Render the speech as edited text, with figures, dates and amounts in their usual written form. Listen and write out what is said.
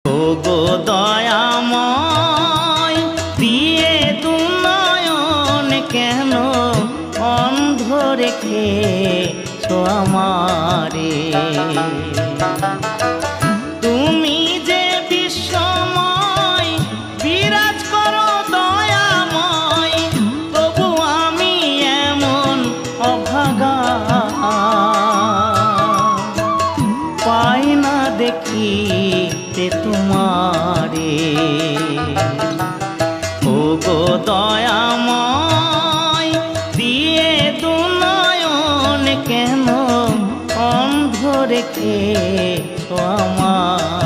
ও গো দয়াময় দিয়ে দুনয়ন কেন অন্ধ রেখেছো আমারে। তুমি যে বিশ্বময় বিরাজ করো দয়াময়, তবু আমি এমন অভাগা পাই না দেখিতে তোমারে। ও গো দয়াময় দিয়ে দুনয়ন কেন অন্ধ রেখেছো আমারে।